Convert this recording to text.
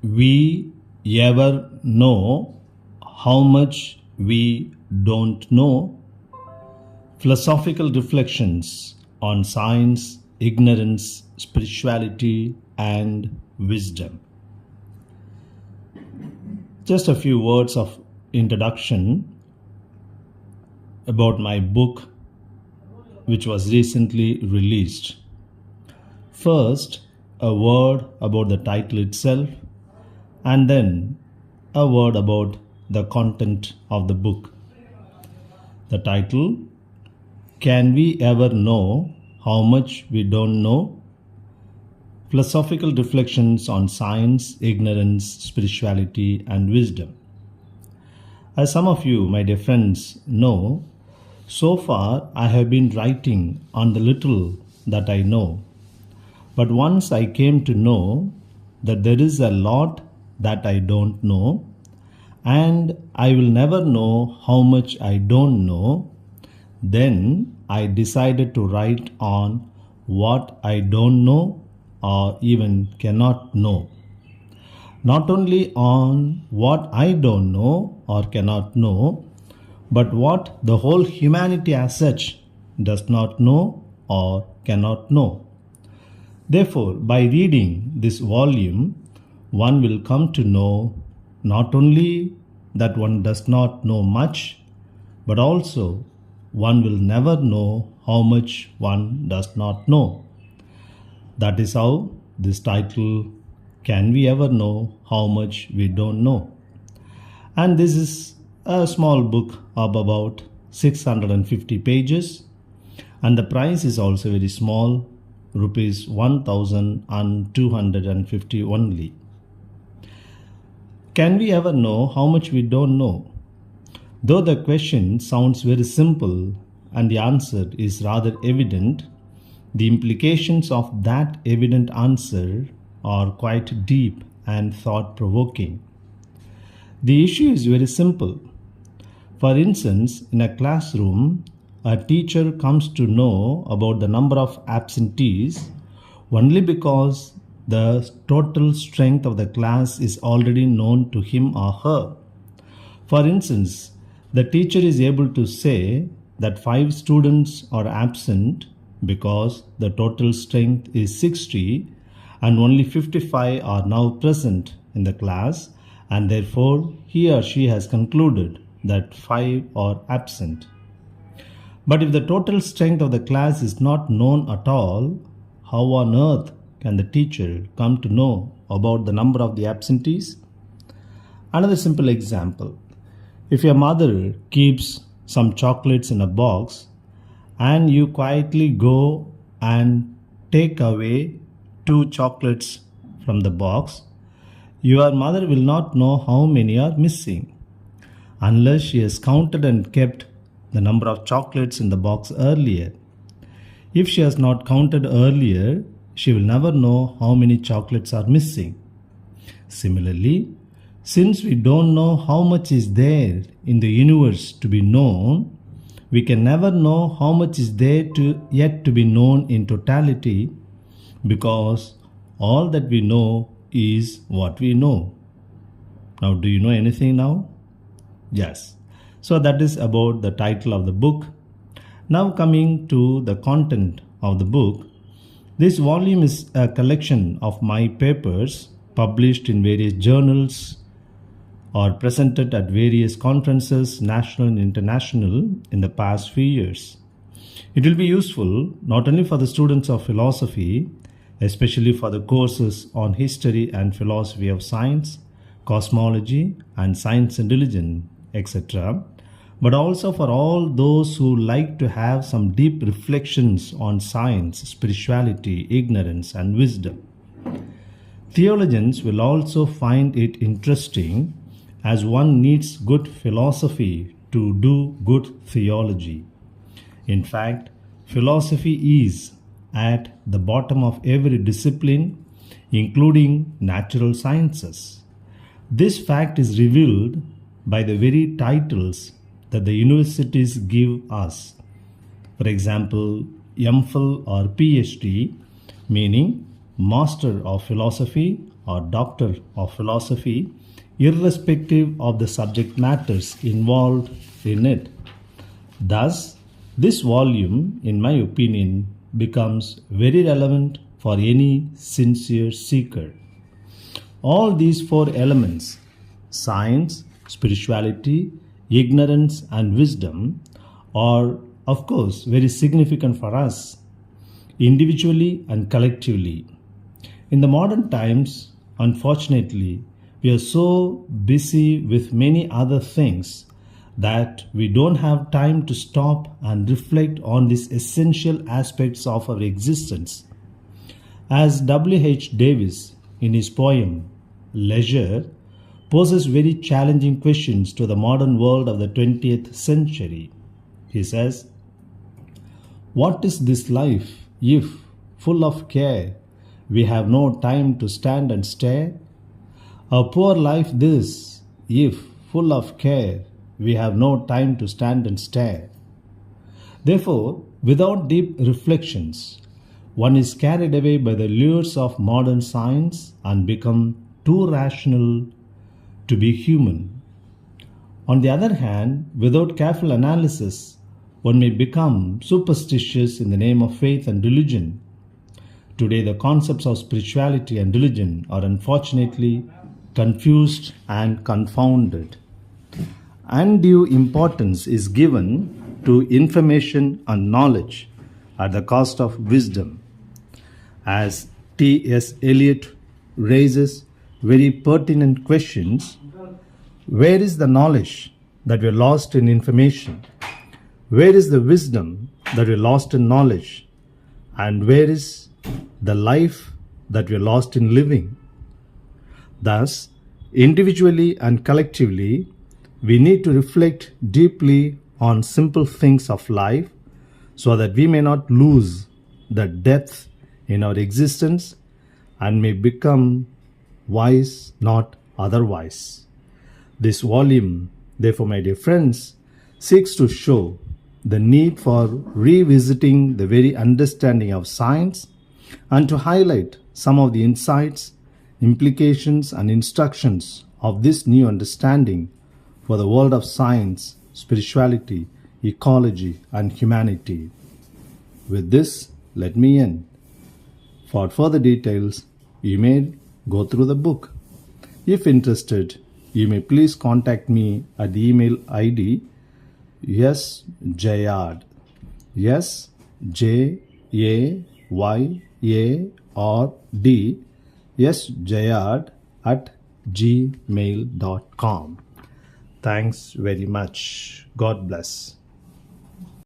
we ever know how much we don't know? Philosophical reflections on science, ignorance, spirituality, and wisdom. Just a few words of introduction about my book, which was recently released. First, a word about the title itself, and then a word about the content of the book. The title, Can We Ever Know How Much We Don't Know? Philosophical Reflections on Science, Ignorance, Spirituality, and Wisdom. As some of you, my dear friends, know, so far I have been writing on the little that I know. But once I came to know that there is a lot that I don't know, and I will never know how much I don't know, then I decided to write on what I don't know or even cannot know. Not only on what I don't know or cannot know, but what the whole humanity as such does not know or cannot know. Therefore, by reading this volume, one will come to know not only that one does not know much, but also one will never know how much one does not know. That is how this title, Can We Ever Know How Much We Don't Know? And this is a small book of about 650 pages, and the price is also very small, rupees 1,250 only. Can we ever know how much we don't know? Though the question sounds very simple and the answer is rather evident, the implications of that evident answer are quite deep and thought-provoking. The issue is very simple. For instance, in a classroom, a teacher comes to know about the number of absentees only because the total strength of the class is already known to him or her. For instance, the teacher is able to say that 5 students are absent because the total strength is 60 and only 55 are now present in the class, and therefore he or she has concluded that 5 are absent. But if the total strength of the class is not known at all, how on earth can the teacher come to know about the number of the absentees? Another simple example. If your mother keeps some chocolates in a box and you quietly go and take away 2 chocolates from the box, your mother will not know how many are missing unless she has counted and kept the number of chocolates in the box earlier. If she has not counted earlier, she will never know how many chocolates are missing. Similarly, since we don't know how much is there in the universe to be known, we can never know how much is there yet to be known in totality, because all that we know is what we know. Now, do you know anything now? Yes. So that is about the title of the book. Now coming to the content of the book. This volume is a collection of my papers published in various journals or presented at various conferences, national and international, in the past few years. It will be useful not only for the students of philosophy, especially for the courses on history and philosophy of science, cosmology and science and religion, etc., but also for all those who like to have some deep reflections on science, spirituality, ignorance, and wisdom. Theologians will also find it interesting, as one needs good philosophy to do good theology. In fact, philosophy is at the bottom of every discipline, including natural sciences. This fact is revealed by the very titles that the universities give us. For example, MPhil or PhD, meaning Master of Philosophy or doctor of philosophy, irrespective of the subject matters involved in it. Thus, this volume, in my opinion, becomes very relevant for any sincere seeker. All these four elements, science, spirituality, ignorance, and wisdom, are, of course, very significant for us, individually and collectively. In the modern times, unfortunately, we are so busy with many other things that we don't have time to stop and reflect on these essential aspects of our existence. As W.H. Davis, in his poem Leisure, poses very challenging questions to the modern world of the 20th century. He says, "What is this life if, full of care, we have no time to stand and stare? A poor life this, if, full of care, we have no time to stand and stare." Therefore, without deep reflections, one is carried away by the lures of modern science and become too rational to be human. On the other hand, without careful analysis, one may become superstitious in the name of faith and religion. Today, the concepts of spirituality and religion are unfortunately confused and confounded. Undue importance is given to information and knowledge at the cost of wisdom. As T.S. Eliot raises very pertinent questions, where is the knowledge that we lost in information? Where is the wisdom that we lost in knowledge? And where is the life that we lost in living? Thus, individually and collectively, we need to reflect deeply on simple things of life so that we may not lose the depth in our existence and may become wise, not otherwise. This volume, therefore, my dear friends, seeks to show the need for revisiting the very understanding of science and to highlight some of the insights, implications, and instructions of this new understanding for the world of science, spirituality, ecology, and humanity. With this, let me end. For further details, you may go through the book. If interested, you may please contact me at the email ID Jayard, Jayard, Jayard@gmail.com. Thanks very much. God bless.